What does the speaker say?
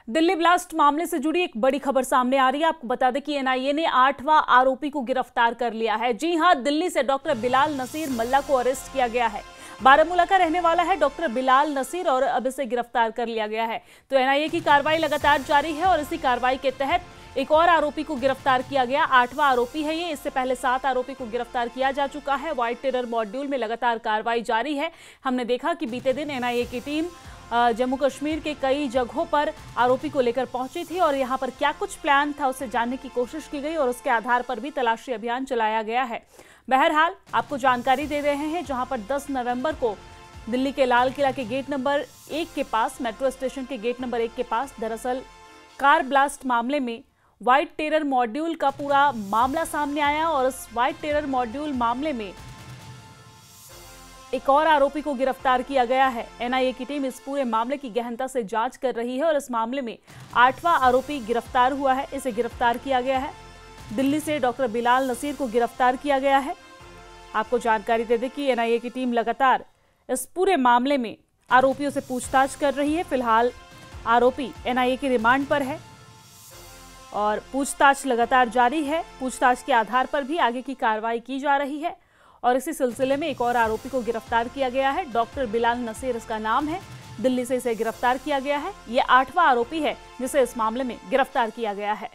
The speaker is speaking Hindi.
दिल्ली ब्लास्ट मामले से जुड़ी एक बड़ी खबर सामने आ रही है। आपको बता दें कि एनआईए ने 8वां आरोपी को गिरफ्तार कर लिया है। जी हां, दिल्ली से डॉक्टर बिलाल नसीर मल्ला को अरेस्ट किया गया है। बारामूला का रहने वाला है डॉक्टर बिलाल नसीर और अब इसे गिरफ्तार कर लिया गया है। तो एनआईए की कार्रवाई लगातार जारी है और इसी कार्रवाई के तहत एक और आरोपी को गिरफ्तार किया गया। 8वां आरोपी है ये। इससे पहले 7 आरोपी को गिरफ्तार किया जा चुका है। व्हाइट टेरर मॉड्यूल में लगातार कार्रवाई जारी है। हमने देखा कि बीते दिन एनआईए की टीम जम्मू कश्मीर के कई जगहों पर आरोपी को लेकर पहुंची थी और यहां पर क्या कुछ प्लान था उसे जानने की कोशिश की गई और उसके आधार पर भी तलाशी अभियान चलाया गया है। बहरहाल आपको जानकारी दे रहे हैं, जहां पर 10 नवंबर को दिल्ली के लाल किला के गेट नंबर 1 के पास, मेट्रो स्टेशन के गेट नंबर 1 के पास दरअसल कार ब्लास्ट मामले में व्हाइट टेरर मॉड्यूल का पूरा मामला सामने आया और उस व्हाइट टेरर मॉड्यूल मामले में एक और आरोपी को गिरफ्तार किया गया है। एनआईए की टीम इस पूरे मामले की गहनता से जांच कर रही है और इस मामले में 8वां आरोपी गिरफ्तार हुआ है। इसे गिरफ्तार किया गया है। दिल्ली से डॉक्टर बिलाल नसीर को गिरफ्तार किया गया है। आपको जानकारी दे दें कि एनआईए की टीम लगातार इस पूरे मामले में आरोपियों से पूछताछ कर रही है। फिलहाल आरोपी एनआईए की रिमांड पर है और पूछताछ लगातार जारी है। पूछताछ के आधार पर भी आगे की कार्रवाई की जा रही है और इसी सिलसिले में एक और आरोपी को गिरफ्तार किया गया है। डॉक्टर बिलाल नसीर इसका नाम है। दिल्ली से इसे गिरफ्तार किया गया है। यह 8वां आरोपी है जिसे इस मामले में गिरफ्तार किया गया है।